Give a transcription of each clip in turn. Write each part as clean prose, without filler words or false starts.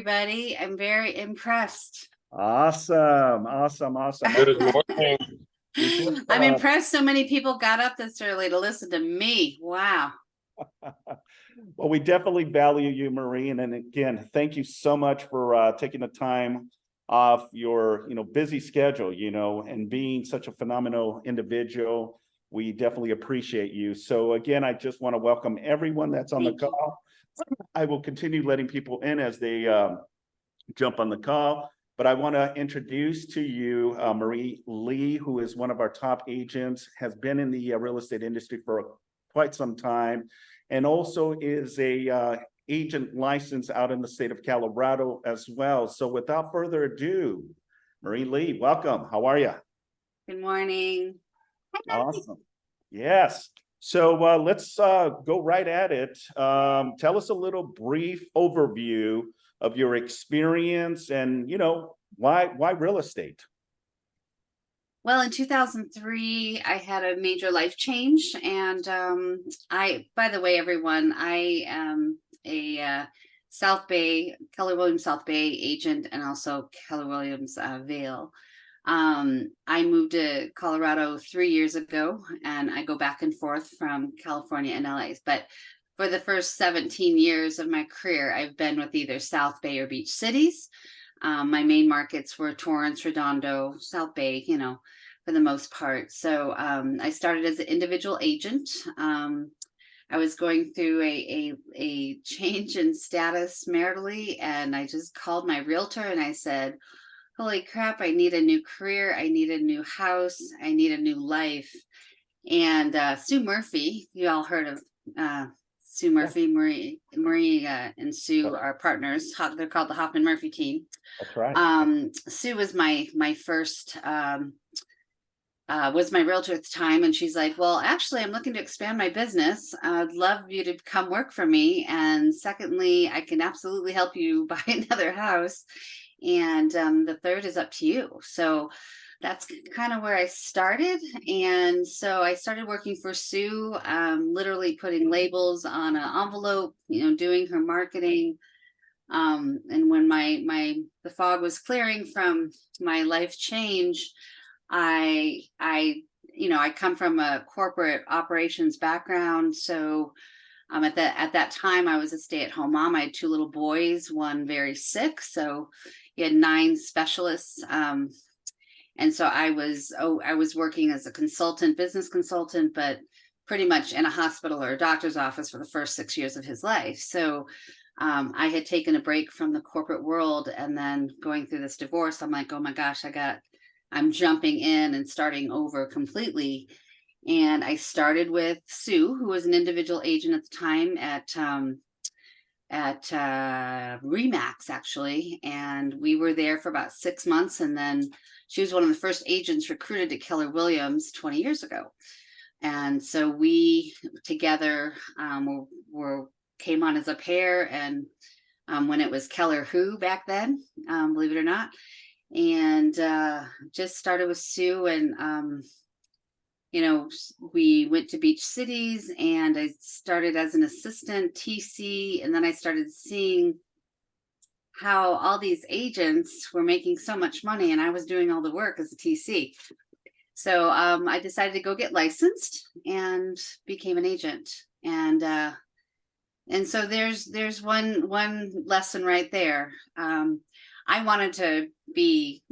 Everybody. I'm very impressed. Awesome. Good morning. I'm impressed so many people got up this early to listen to me. Wow. Well, we definitely value you, Maureen. And again, thank you so much for taking the time off your, busy schedule, and being such a phenomenal individual. We definitely appreciate you. So again, I just want to welcome everyone that's on the call. I will continue letting people in as they jump on the call. But I want to introduce to you Maureen Lee, who is one of our top agents, has been in the real estate industry for quite some time, and also is a agent license out in the state of Colorado as well. So without further ado, Maureen Lee, welcome. How are you? Good morning. Awesome. Yes. So let's go right at it. Tell us a little brief overview of your experience and, why real estate? Well, in 2003, I had a major life change. And by the way, everyone, I am a Keller Williams South Bay agent and also Keller Williams Vail. I moved to Colorado 3 years ago, and I go back and forth from California and LA. But for the first 17 years of my career, I've been with either South Bay or Beach Cities. My main markets were Torrance, Redondo, South Bay, for the most part. So I started as an individual agent. I was going through a change in status maritally, and I just called my realtor and I said, holy crap, I need a new career. I need a new house. I need a new life. And Sue Murphy, you all heard of Sue Murphy, Marie and Sue are partners. They're called the Hoffman Murphy team. That's right. Sue was my first, was my realtor at the time. And she's like, well, actually, I'm looking to expand my business. I'd love you to come work for me. And secondly, I can absolutely help you buy another house. And the third is up to you. So that's kind of where I started. And so I started working for Sue, literally putting labels on an envelope, doing her marketing. And when the fog was clearing from my life change, I come from a corporate operations background. So at that time, I was a stay-at-home mom. I had 2 little boys, one very sick. So you had 9 specialists. And so I was working as a business consultant, but pretty much in a hospital or a doctor's office for the first 6 years of his life. So I had taken a break from the corporate world, and then going through this divorce, I'm like, oh my gosh, I'm jumping in and starting over completely. And I started with Sue, who was an individual agent at the time at Remax, actually. And we were there for about 6 months. And then she was one of the first agents recruited to Keller Williams 20 years ago. And so we together came on as a pair. And when it was Keller Who back then, believe it or not, and just started with Sue. And we went to Beach Cities, and I started as an assistant TC, and then I started seeing how all these agents were making so much money, and I was doing all the work as a TC. So I decided to go get licensed and became an agent. And so there's one lesson right there. I wanted to be,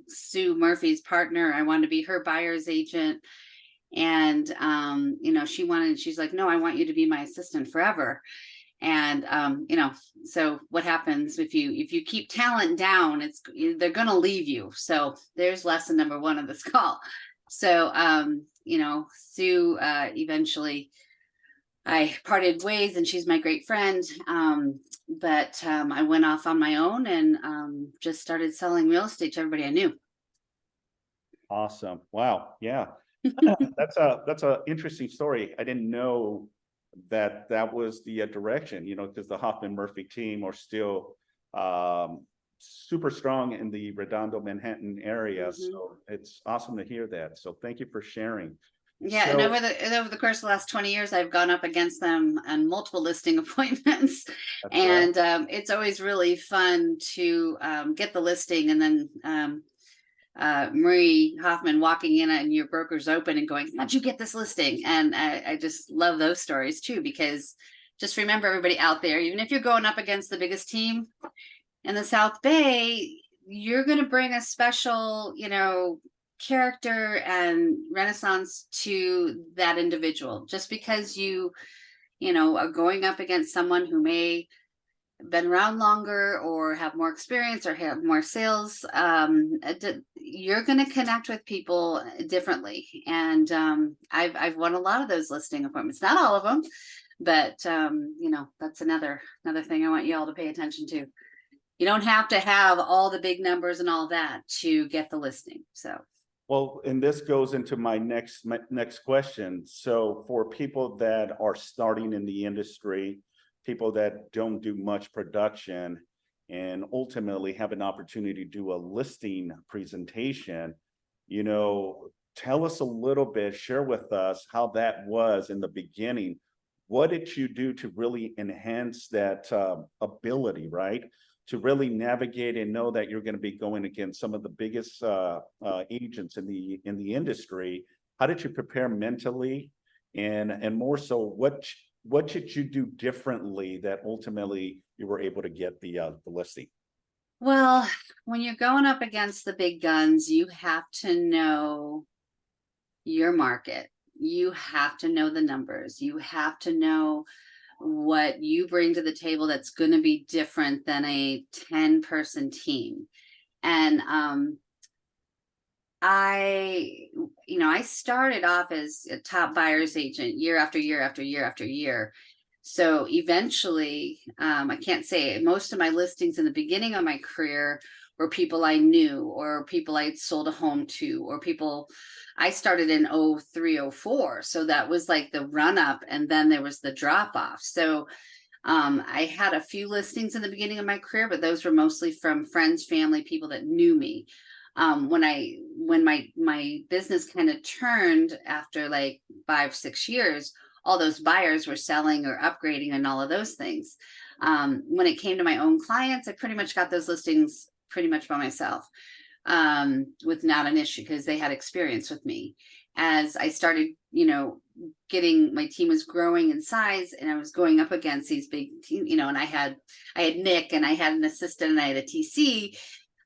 Sue Murphy's partner. I wanted to be her buyer's agent. And, she's like, no, I want you to be my assistant forever. And, so what happens if you keep talent down, they're going to leave you. So there's lesson number 1 of this call. So, Sue, eventually I parted ways, and she's my great friend. But I went off on my own and just started selling real estate to everybody I knew. Awesome. Wow. Yeah. That's a interesting story. I didn't know that was the direction, because the Hoffman Murphy team are still super strong in the Redondo, Manhattan area. So it's awesome to hear that. So thank you for sharing. Yeah, and over the course of the last 20 years, I've gone up against them on multiple listing appointments, That's right. and it's always really fun to get the listing, and then Marie Hoffman walking in and your broker's open and going, "How'd you get this listing?" And I just love those stories too, because just remember, everybody out there, even if you're going up against the biggest team in the South Bay, you're going to bring a special, character and renaissance to that individual. Just because you are going up against someone who may have been around longer or have more experience or have more sales, you're going to connect with people differently. And I've won a lot of those listing appointments, not all of them, but that's another thing I want you all to pay attention to. You don't have to have all the big numbers and all that to get the listing. So, well, and this goes into my next question. So for people that are starting in the industry, people that don't do much production and ultimately have an opportunity to do a listing presentation, tell us a little bit, share with us how that was in the beginning. What did you do to really enhance that ability, right? To really navigate and know that you're going to be going against some of the biggest agents in the industry. How did you prepare mentally, and more so, what should you do differently that ultimately you were able to get the listing? well, when you're going up against the big guns, you have to know your market. You have to know the numbers. You have to know what you bring to the table that's going to be different than a 10-person team. And I started off as a top buyer's agent year after year after year after year. So eventually, I can't say, most of my listings in the beginning of my career were people I knew, or people I'd sold a home to, or people I started in 03, 04. So that was like the run up, and then there was the drop off. So I had a few listings in the beginning of my career, but those were mostly from friends, family, people that knew me. When my business kind of turned after like 5-6 years, all those buyers were selling or upgrading and all of those things. When it came to my own clients, I pretty much got those listings pretty much by myself, with not an issue, because they had experience with me. As I started, getting, my team was growing in size, and I was going up against these big teams, and I had Nick, and I had an assistant, and I had a TC.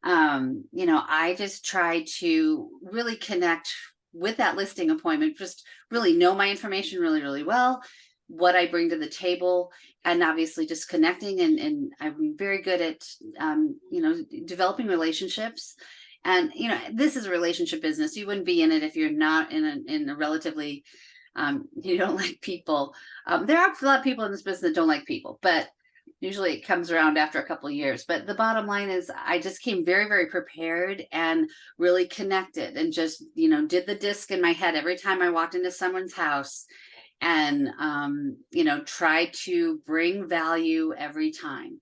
I just tried to really connect with that listing appointment, just really know my information really, really well, what I bring to the table, and obviously just connecting. And I'm very good at, developing relationships. And, this is a relationship business. You wouldn't be in it if you're not in a relatively, you don't like people. There are a lot of people in this business that don't like people, but usually it comes around after a couple of years. But the bottom line is, I just came very, very prepared and really connected, and just, did the disc in my head every time I walked into someone's house, and, try to bring value every time.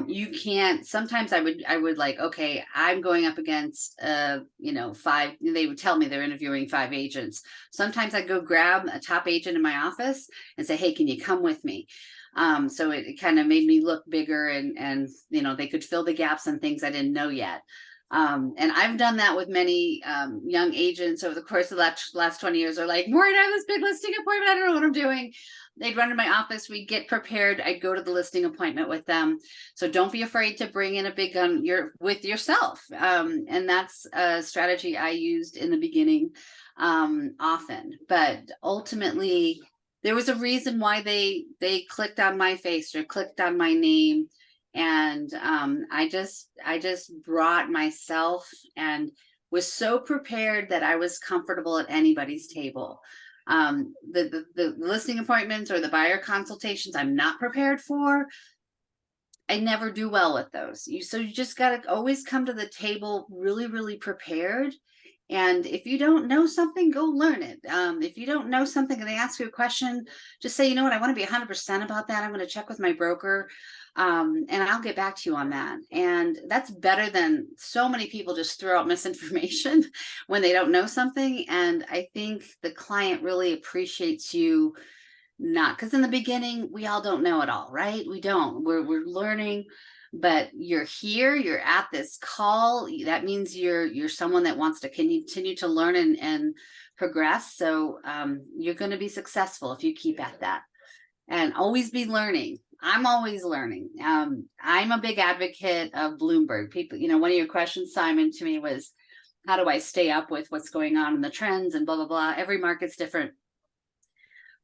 You can't, sometimes I would like, okay, I'm going up against, 5, they would tell me they're interviewing 5 agents. Sometimes I'd go grab a top agent in my office and say, hey, can you come with me? So it kind of made me look bigger, and they could fill the gaps and things I didn't know yet. And I've done that with many young agents over the course of the last 20 years. Are like, Maureen, I have this big listing appointment, I don't know what I'm doing. They'd run to my office, we'd get prepared, I'd go to the listing appointment with them. So don't be afraid to bring in a big gun with yourself. And that's a strategy I used in the beginning often. But ultimately, there was a reason why they clicked on my face or clicked on my name. And I just brought myself, and was so prepared that I was comfortable at anybody's table. The listing appointments or the buyer consultations I'm not prepared for. I never do well with those. So you just got to always come to the table really, really prepared. And if you don't know something, go learn it. If you don't know something and they ask you a question, just say, you know what, I want to be 100% about that. I'm going to check with my broker. And I'll get back to you on that. And that's better than so many people just throw out misinformation when they don't know something. And I think the client really appreciates you not, because in the beginning, we all don't know it all, right? We don't. We're learning, but you're here, you're at this call. That means you're someone that wants to continue to learn and progress. So you're going to be successful if you keep at that and always be learning. I'm always learning. I'm a big advocate of Bloomberg. People, one of your questions, Simon, to me was, how do I stay up with what's going on in the trends and blah, blah, blah. Every market's different.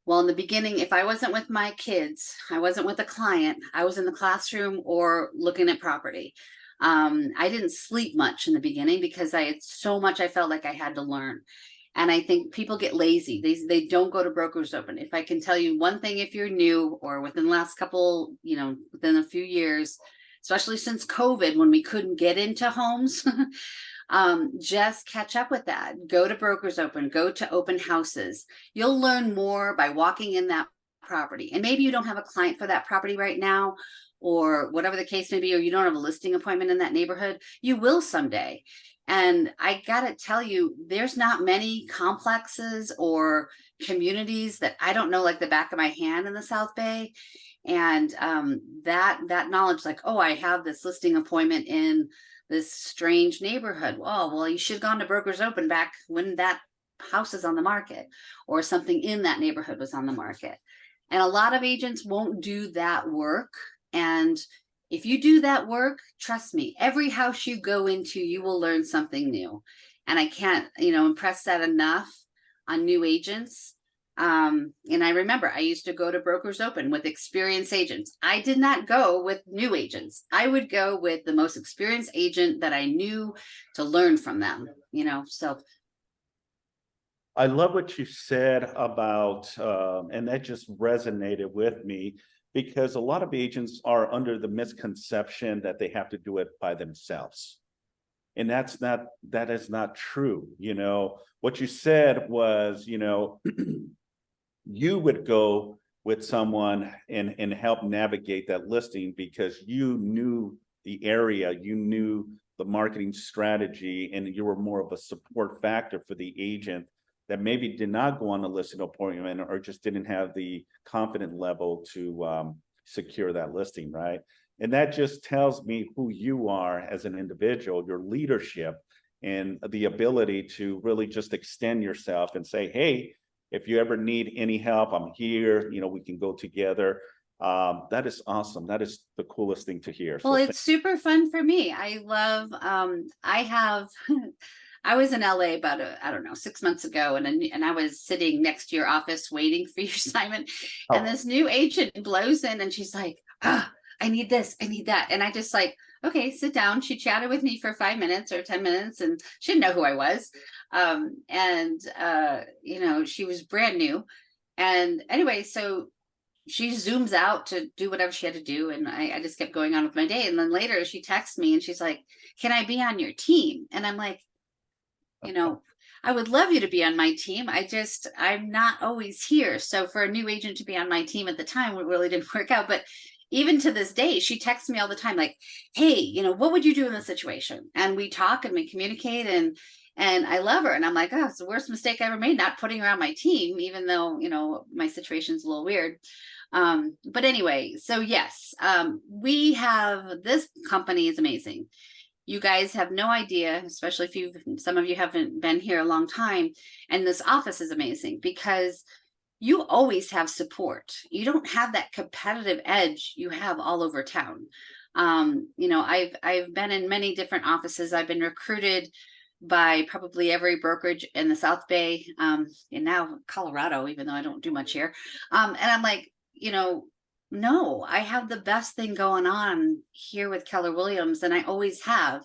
Well, in the beginning, if I wasn't with my kids, I wasn't with a client, I was in the classroom or looking at property. I didn't sleep much in the beginning because I had so much I felt like I had to learn. And I think people get lazy. They don't go to Brokers Open. If I can tell you one thing, if you're new or within the last couple, within a few years, especially since COVID, when we couldn't get into homes, just catch up with that. Go to Brokers Open, go to open houses. You'll learn more by walking in that property. And maybe you don't have a client for that property right now, or whatever the case may be, or you don't have a listing appointment in that neighborhood. You will someday. And I gotta tell you, there's not many complexes or communities that I don't know like the back of my hand in the South Bay. And that knowledge, like, oh, I have this listing appointment in this strange neighborhood. Oh, well, you should have gone to Brokers Open back when that house is on the market, or something in that neighborhood was on the market. And a lot of agents won't do that work. And if you do that work, trust me, every house you go into, you will learn something new. And I can't, impress that enough on new agents. And I remember I used to go to Brokers Open with experienced agents. I did not go with new agents. I would go with the most experienced agent that I knew to learn from them, so. I love what you said about, and that just resonated with me, because a lot of agents are under the misconception that they have to do it by themselves. And that is not true. What you said was, you would go with someone and help navigate that listing because you knew the area, you knew the marketing strategy, and you were more of a support factor for the agent that maybe did not go on a listing appointment or just didn't have the confident level to secure that listing, right? And that just tells me who you are as an individual, your leadership, and the ability to really just extend yourself and say, hey, if you ever need any help, I'm here, we can go together. That is awesome. That is the coolest thing to hear. Well, it's super fun for me. I love, I was in LA about, 6 months ago, and I was sitting next to your office waiting for you, Simon. And this new agent blows in and she's like, I need this, I need that. And I just like, okay, sit down. She chatted with me for 5 minutes or 10 minutes and she didn't know who I was. She was brand new. And anyway, so she zooms out to do whatever she had to do. And I just kept going on with my day. And then later she texts me and she's like, can I be on your team? And I'm like, I would love you to be on my team. I'm not always here. So for a new agent to be on my team at the time, it really didn't work out. But even to this day, she texts me all the time, like, hey, what would you do in this situation? And we talk and we communicate, and I love her. And I'm like, oh, it's the worst mistake I ever made, not putting her on my team, even though, my situation's a little weird. But anyway, so yes, this company is amazing. You guys have no idea, especially if some of you haven't been here a long time. And this office is amazing because you always have support. You don't have that competitive edge you have all over town. I've been in many different offices. I've been recruited by probably every brokerage in the South Bay, and now Colorado, even though I don't do much here. And I'm like, no, I have the best thing going on here with Keller Williams, and I always have.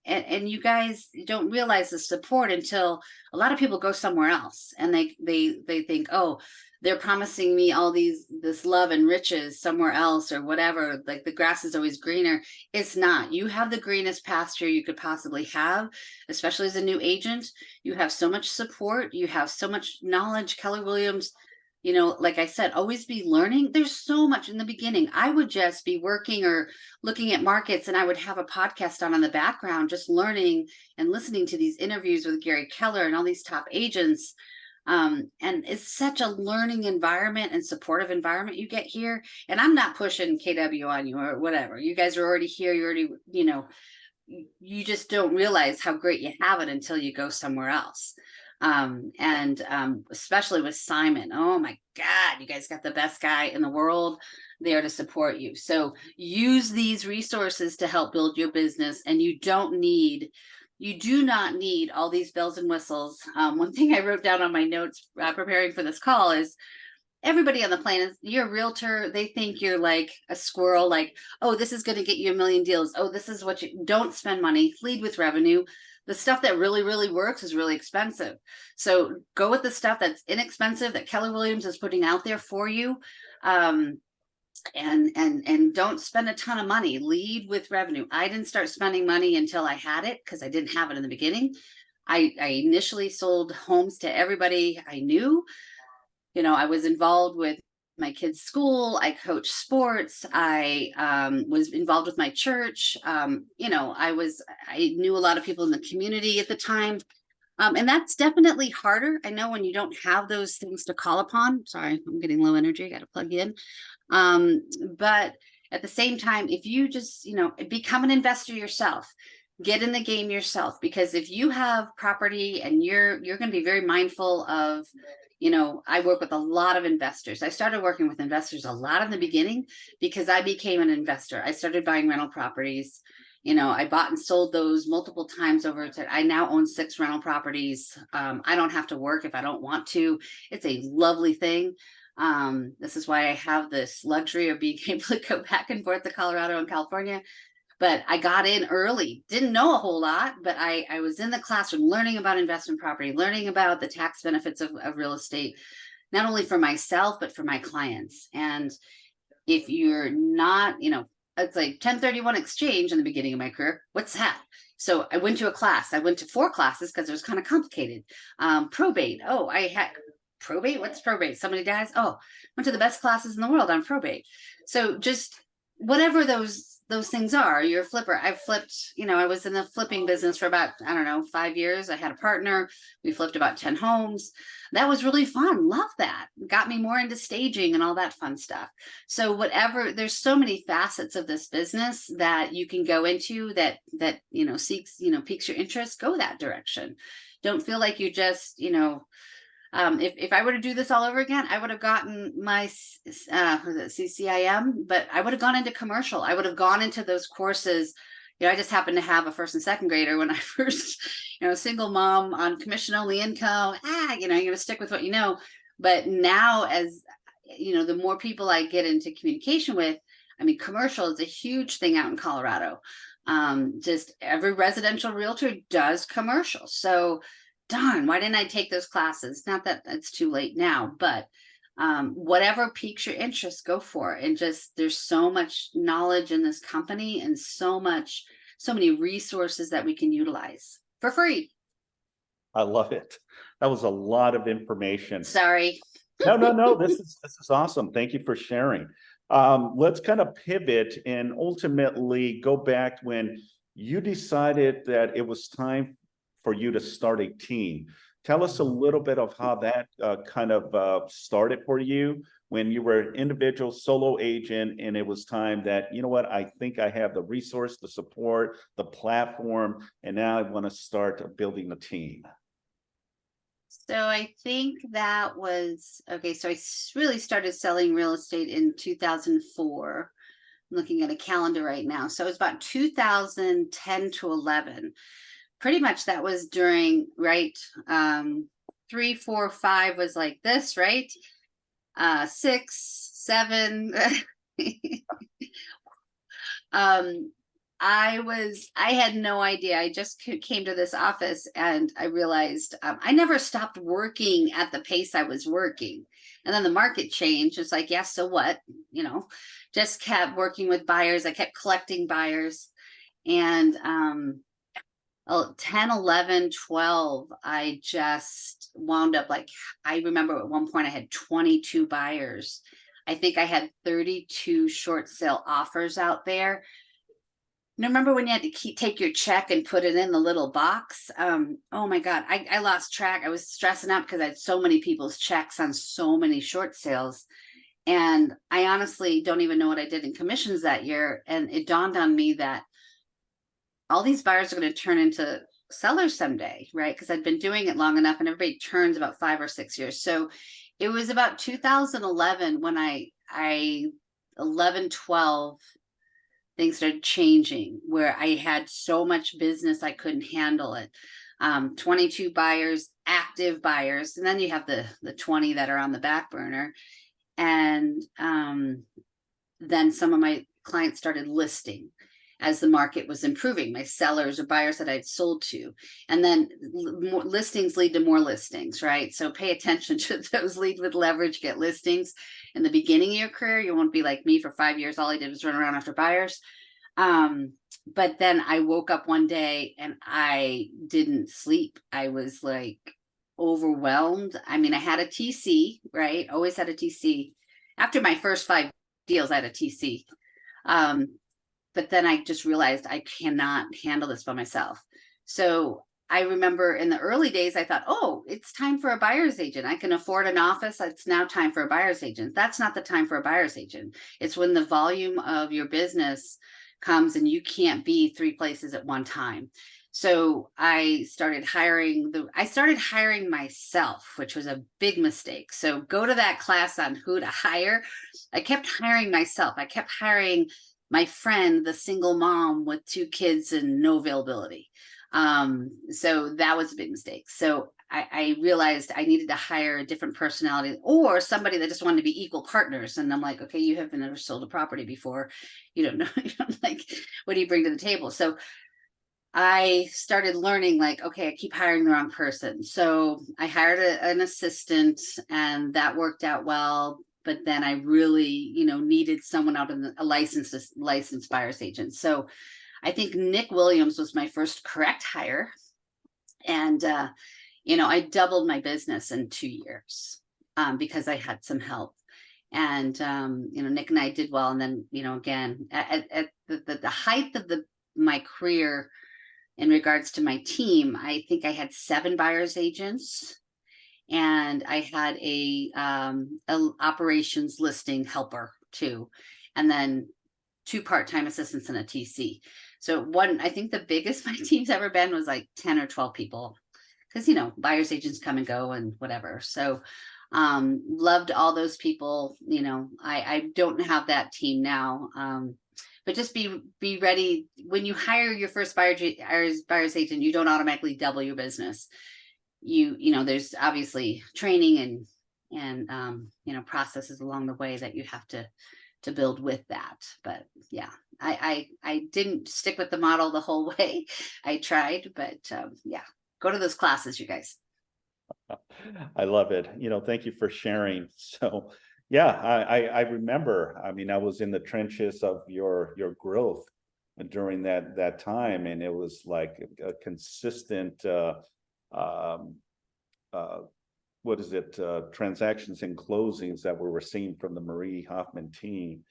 And you guys don't realize the support until a lot of people go somewhere else, and they think, oh, they're promising me all this love and riches somewhere else or whatever. Like the grass is always greener. It's not. You have the greenest pasture you could possibly have, especially as a new agent. You have so much support. You have so much knowledge. Keller Williams you know, like I said, always be learning. There's so much in the beginning. I would just be working or looking at markets, and I would have a podcast on in the background, just learning and listening to these interviews with Gary Keller and all these top agents. And it's such a learning environment and supportive environment you get here. And I'm not pushing KW on you or whatever. You guys are already here. You already, you know, you just don't realize how great you have it until you go somewhere else. Especially with Simon, oh my God, you guys got the best guy in the world there to support you. So use these resources to help build your business, and you do not need all these bells and whistles. One thing I wrote down on my notes preparing for this call is, everybody on the planet, you're a realtor, they think you're like a squirrel, like, oh, this is going to get you a million deals. Oh, this is what you don't spend money, lead with revenue. The stuff that really, really works is really expensive. So go with the stuff that's inexpensive that Keller Williams is putting out there for you. And don't spend a ton of money. Lead with revenue. I didn't start spending money until I had it, because I didn't have it in the beginning. I initially sold homes to everybody I knew. You know, I was involved with my kids' school. I coached sports. I was involved with my church. You know, I knew a lot of people in the community at the time. And that's definitely harder. I know when you don't have those things to call upon. Sorry, I'm getting low energy. I got to plug in. But at the same time, if you just, you know, become an investor yourself, get in the game yourself, because if you have property and you're going to be very mindful of, you know, I work with a lot of investors. I started working with investors a lot in the beginning because I became an investor. I started buying rental properties. You know, I bought and sold those multiple times over to, I now own 6 rental properties. I don't have to work if I don't want to. It's a lovely thing. This is why I have this luxury of being able to go back and forth to Colorado and California. But I got in early, didn't know a whole lot, but I was in the classroom learning about investment property, learning about the tax benefits of real estate, not only for myself, but for my clients. And if you're not, you know, it's like 1031 exchange in the beginning of my career. What's that? So I went to a class. I went to 4 classes because it was kind of complicated. Probate. Oh, I had probate. What's probate? Somebody dies. Oh, went to the best classes in the world on probate. So just whatever those things are, you're a flipper. I've flipped, you know, I was in the flipping business for about, I don't know, 5 years. I had a partner. We flipped about 10 homes. That was really fun. Love that. Got me more into staging and all that fun stuff. So whatever, there's so many facets of this business that you can go into that, you know, piques your interest. Go that direction. Don't feel like you just, you know, if I were to do this all over again, I would have gotten my CCIM, but I would have gone into commercial. I would have gone into those courses. You know, I just happened to have a 1st and 2nd grader when I first, you know, single mom on commission only income. You know, you're going to stick with what you know. But now, as you know, the more people I get into communication with, I mean, commercial is a huge thing out in Colorado. Just every residential realtor does commercial. So darn, why didn't I take those classes? Not that it's too late now, but whatever piques your interest, go for it. And just, there's so much knowledge in this company and so many resources that we can utilize for free. I love it. That was a lot of information. Sorry. No. This is awesome. Thank you for sharing. Let's kind of pivot and ultimately go back when you decided that it was time for you to start a team. Tell us a little bit of how that kind of started for you when you were an individual solo agent and it was time that, you know what, I think I have the resource, the support, the platform, and now I want to start building a team. So I think that was, okay, so I really started selling real estate in 2004. I'm looking at a calendar right now. So it was about 2010 to 11. Pretty much that was during, right? 3, 4, 5 was like this, right? 6, 7. I had no idea. I just came to this office and I realized I never stopped working at the pace I was working. And then the market changed. It's like, yeah, so what? You know, just kept working with buyers. I kept collecting buyers. And 10, 11, 12, I just wound up like, I remember at one point I had 22 buyers. I think I had 32 short sale offers out there. You remember when you had to take your check and put it in the little box? Oh my God, I lost track. I was stressing out because I had so many people's checks on so many short sales. And I honestly don't even know what I did in commissions that year. And it dawned on me that all these buyers are going to turn into sellers someday, right? Because I'd been doing it long enough and everybody turns about 5 or 6 years. So it was about 2011 when I 11, 12, things started changing where I had so much business I couldn't handle it. 22 buyers, active buyers, and then you have the 20 that are on the back burner. And then some of my clients started listing as the market was improving, my sellers or buyers that I'd sold to. And then more listings lead to more listings, right? So pay attention to those lead with leverage, get listings. In the beginning of your career, you won't be like me for 5 years. All I did was run around after buyers. But then I woke up one day and I didn't sleep. I was like overwhelmed. I mean, I had a TC, right? Always had a TC. After my first 5 deals, I had a TC. But then I just realized I cannot handle this by myself. So I remember in the early days, I thought, oh, it's time for a buyer's agent. I can afford an office. It's now time for a buyer's agent. That's not the time for a buyer's agent. It's when the volume of your business comes and you can't be 3 places at one time. So I started hiring myself, which was a big mistake. So go to that class on who to hire. I kept hiring myself. I kept hiring my friend, the single mom with 2 kids and no availability. So that was a big mistake. So I realized I needed to hire a different personality or somebody that just wanted to be equal partners. And I'm like, okay, you have never sold a property before. You don't know, like, what do you bring to the table? So I started learning like, okay, I keep hiring the wrong person. So I hired an assistant and that worked out well. But then I really, needed someone out in a licensed buyer's agent. So I think Nick Williams was my first correct hire. And, I doubled my business in 2 years because I had some help. And, Nick and I did well. And then, again, at the height of my career in regards to my team, I think I had 7 buyer's agents. And I had a operations listing helper too, and then 2 part-time assistants and a TC. So I think the biggest my team's ever been was like 10 or 12 people, because buyer's agents come and go and whatever. So loved all those people. I don't have that team now. But just be ready when you hire your first buyer's agent. You don't automatically double your business. There's obviously training and processes along the way that you have to build with that. But yeah, I didn't stick with the model the whole way. I tried, but yeah, go to those classes, you guys. I love it. Thank you for sharing. So yeah, I remember, I was in the trenches of your growth during that time, and it was like a consistent what is it, transactions and closings that we were seeing from the Marie Hoffman team.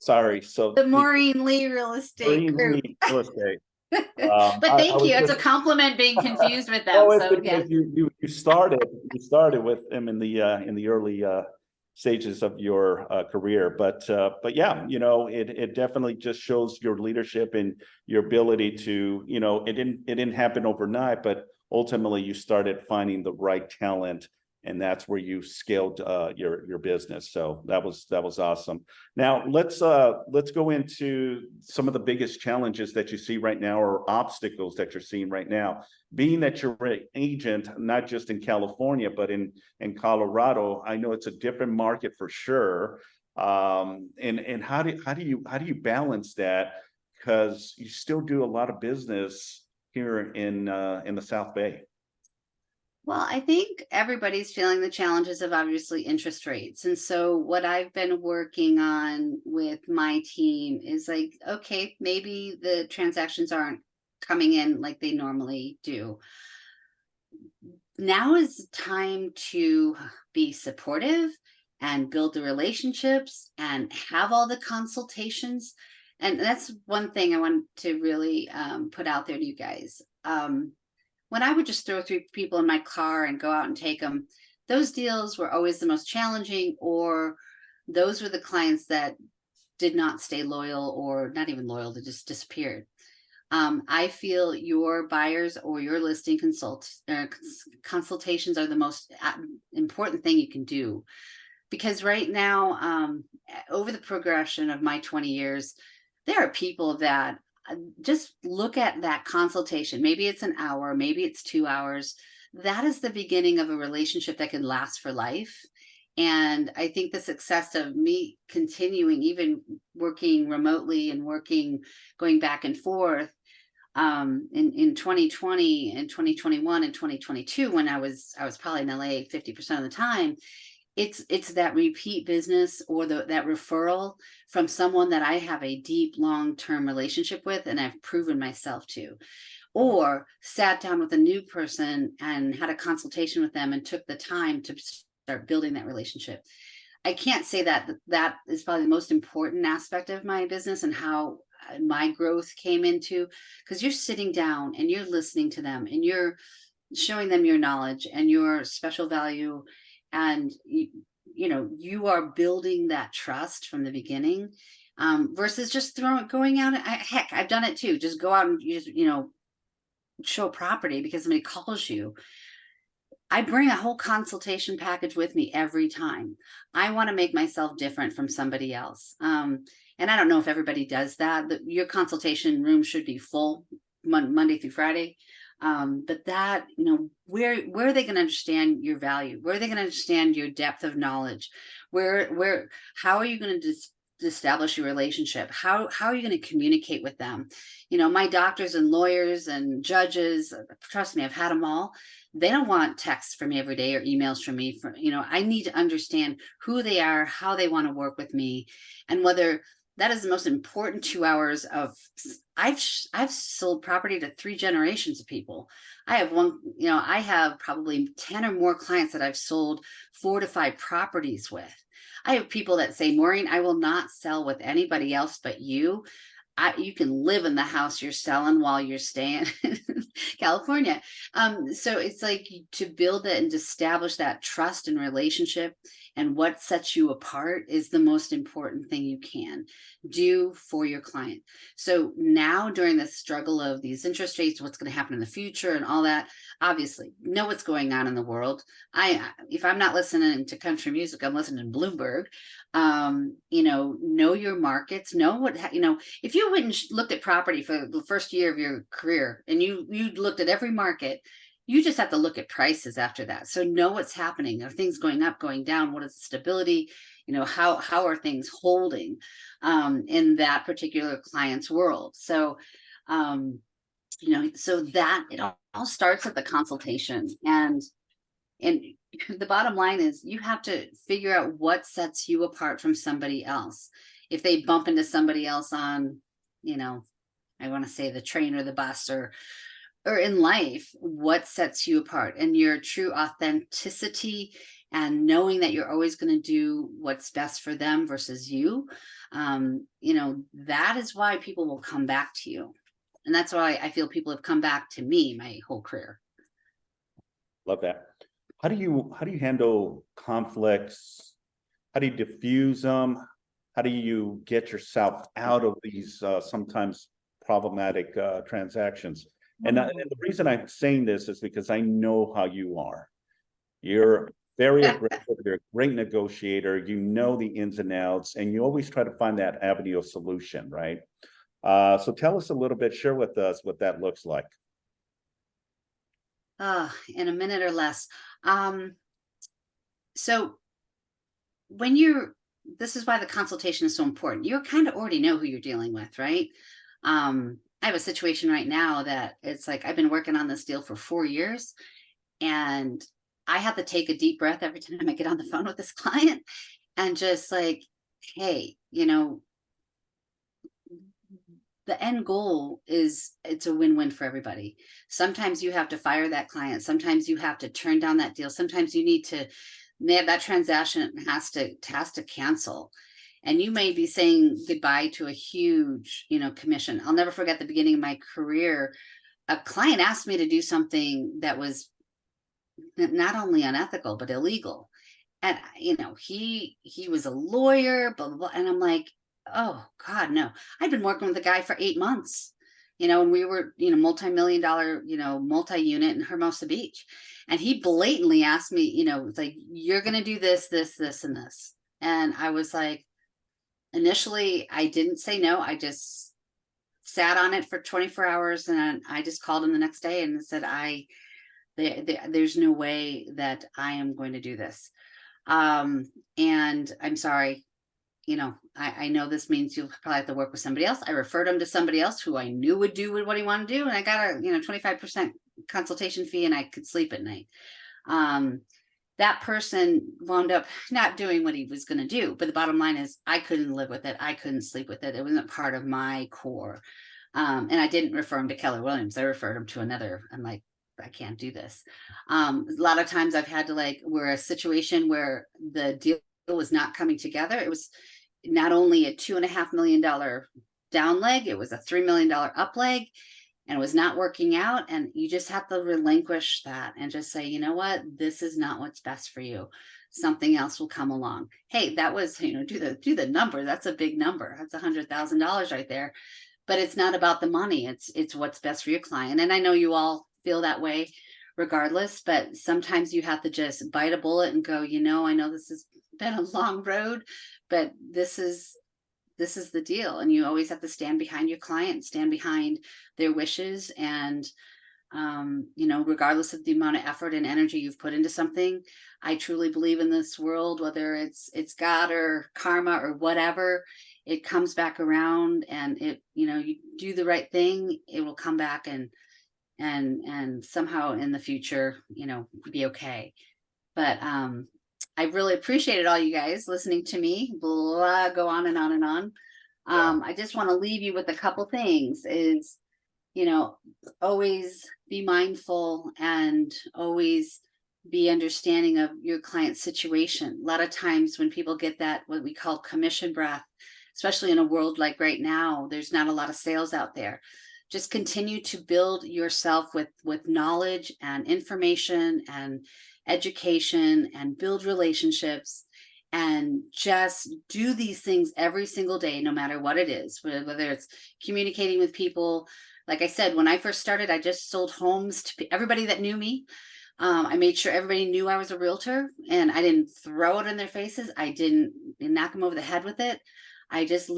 Sorry. So the Maureen Lee real estate group. Real estate. But thank you. It's a compliment being confused with them. Oh, so yeah. You started with them in the early stages of your career, but yeah, it definitely just shows your leadership and your ability to, it didn't happen overnight, but ultimately you started finding the right talent, and that's where you scaled your business. So that was awesome. Now let's go into some of the biggest challenges that you see right now, or obstacles that you're seeing right now, being that you're an agent not just in California but in Colorado. I know it's a different market for sure. And how do you balance that, because you still do a lot of business here in the South Bay? Well, I think everybody's feeling the challenges of obviously interest rates. And so what I've been working on with my team is like, okay, maybe the transactions aren't coming in like they normally do. Now is time to be supportive and build the relationships and have all the consultations. And that's one thing I want to really put out there to you guys. When I would just throw three people in my car and go out and take them, those deals were always the most challenging, or those were the clients that did not stay loyal or not even loyal, they just disappeared. I feel your buyers or your listing consultations are the most important thing you can do, because right now, over the progression of my 20 years, there are people that just look at that consultation. Maybe it's an hour, maybe it's 2 hours. That is the beginning of a relationship that can last for life. And I think the success of me continuing, even working remotely and working, going back and forth, in 2020 and 2021 and 2022, when I was probably in LA 50% of the time, it's that repeat business or that referral from someone that I have a deep long-term relationship with and I've proven myself to, or sat down with a new person and had a consultation with them and took the time to start building that relationship. I can't say that that is probably the most important aspect of my business and how my growth came into, because you're sitting down and you're listening to them and you're showing them your knowledge and your special value, and you are building that trust from the beginning, versus just going out. Heck, I've done it too. Just go out and show property because somebody calls you. I bring a whole consultation package with me every time. I want to make myself different from somebody else. And I don't know if everybody does that. Your consultation room should be full Monday through Friday. But that, where are they going to understand your value? Where are they going to understand your depth of knowledge? How are you going to establish your relationship? How are you going to communicate with them? My doctors and lawyers and judges, trust me, I've had them all. They don't want texts from me every day or emails from me. I need to understand who they are, how they want to work with me, and whether that is the most important 2 hours of. I've sold property to 3 generations of people. I have probably 10 or more clients that I've sold 4 to 5 properties with. I have people that say, Maureen, I will not sell with anybody else but you. You can live in the house you're selling while you're staying in California. So it's like, to build it and to establish that trust and relationship, and what sets you apart is the most important thing you can do for your client. So now, during the struggle of these interest rates, what's going to happen in the future and all that, obviously know what's going on in the world. If I'm not listening to country music, I'm listening to Bloomberg. Know your markets, know what, if you went and looked at property for the first year of your career and you looked at every market, you just have to look at prices after that. So know what's happening. Are things going up, going down? What is the stability? How are things holding in that particular client's world? So, so that it all starts at the consultation. And the bottom line is, you have to figure out what sets you apart from somebody else. If they bump into somebody else on, I want to say the train or the bus or in life, what sets you apart, and your true authenticity, and knowing that you're always going to do what's best for them versus you. That is why people will come back to you. And that's why I feel people have come back to me my whole career. Love that. How do you handle conflicts? How do you diffuse them? How do you get yourself out of these sometimes problematic transactions? And the reason I'm saying this is because I know how you are. You're very aggressive, you're a great negotiator, you know the ins and outs, and you always try to find that avenue of solution, right? So tell us a little bit, share with us what that looks like. In a minute or less. So this is why the consultation is so important. You kind of already know who you're dealing with, right? I have a situation right now that it's like, I've been working on this deal for 4 years, And I have to take a deep breath every time I get on the phone with this client and just like, hey, the end goal is it's a win-win for everybody. Sometimes you have to fire that client. Sometimes you have to turn down that deal. Sometimes you need to, that transaction has to cancel. And you may be saying goodbye to a huge, commission. I'll never forget the beginning of my career. A client asked me to do something that was not only unethical, but illegal. And, he was a lawyer, blah, blah, blah. And I'm like, oh God, no. I'd been working with the guy for 8 months, and we were, multi-million-dollar, multi-unit in Hermosa Beach. And he blatantly asked me, it's like, you're going to do this, this, this, and this. And I was like, initially, I didn't say no. I just sat on it for 24 hours. And I just called him the next day and said, there's no way that I am going to do this. And I'm sorry, I know this means you'll probably have to work with somebody else. I referred him to somebody else who I knew would do what he wanted to do. And I got a, 25% consultation fee and I could sleep at night. That person wound up not doing what he was going to do. But the bottom line is I couldn't live with it. I couldn't sleep with it. It wasn't part of my core. And I didn't refer him to Keller Williams. I referred him to another. I'm like, I can't do this. A lot of times I've had to we're a situation where the deal was not coming together. It was not only a $2.5 million down leg, it was a $3 million up leg, and it was not working out. And you just have to relinquish that and just say, you know what, this is not what's best for you. Something else will come along. Hey, that was, do the number. That's a big number. That's $100,000 right there. But it's not about the money. It's what's best for your client. And I know you all feel that way regardless, but sometimes you have to just bite a bullet and go, I know this has been a long road, but this is the deal. And you always have to stand behind your client, stand behind their wishes. And, regardless of the amount of effort and energy you've put into something, I truly believe in this world, whether it's God or karma or whatever, it comes back around. And you do the right thing, it will come back and somehow in the future, be okay. But I really appreciated all you guys listening to me go on and on and on. I just want to leave you with a couple things is, always be mindful and always be understanding of your client's situation. A lot of times when people get that, what we call commission breath, especially in a world like right now, there's not a lot of sales out there. Just continue to build yourself with knowledge and information and education and build relationships and just do these things every single day, no matter what it is, whether it's communicating with people. Like I said, when I first started, I just sold homes to everybody that knew me. I made sure everybody knew I was a realtor, and I didn't throw it in their faces. I didn't knock them over the head with it. I just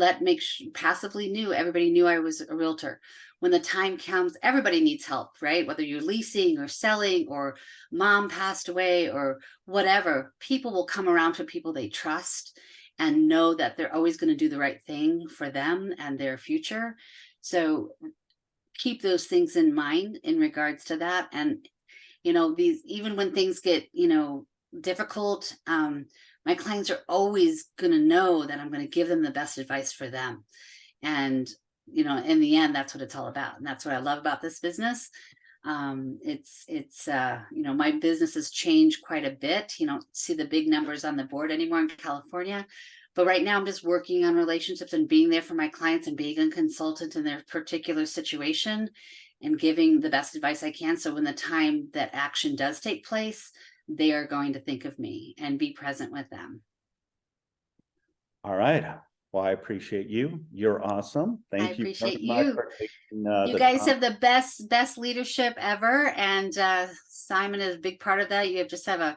passively knew everybody knew I was a realtor. When the time comes, everybody needs help, right? Whether you're leasing or selling or mom passed away or whatever, people will come around to people they trust and know that they're always going to do the right thing for them and their future. So keep those things in mind in regards to that. And, even when things get, difficult, my clients are always going to know that I'm going to give them the best advice for them. And, in the end, that's what it's all about. And that's what I love about this business. It's my business has changed quite a bit. You don't see the big numbers on the board anymore in California. But right now I'm just working on relationships and being there for my clients and being a consultant in their particular situation and giving the best advice I can. So when the time that action does take place, they are going to think of me and be present with them. All right. Well, I appreciate you. You're awesome. Thank you. I appreciate very much you. for taking, You guys have the best leadership ever. And Simon is a big part of that. You just have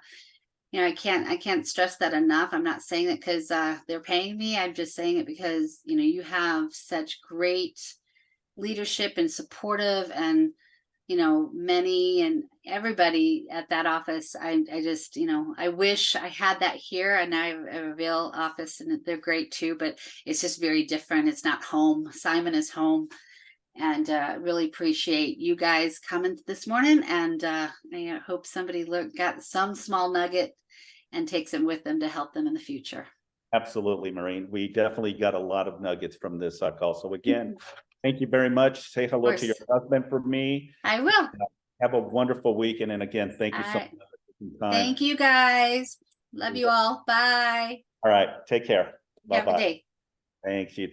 I can't stress that enough. I'm not saying it because they're paying me. I'm just saying it because, you have such great leadership and supportive and, many and everybody at that office. I just, I wish I had that here. And I have a Vail office and they're great too, but it's just very different. It's not home. Simon is home. And really appreciate you guys coming this morning. And I hope somebody got some small nugget and takes it with them to help them in the future. Absolutely, Maureen. We definitely got a lot of nuggets from this call. So again, thank you very much. Say hello to your husband for me. I will. Have a wonderful weekend. And again, thank you so much for taking time. Thank you guys. Love you all. Bye. All right. Take care. Have a good Bye-bye. day. Thanks. You too.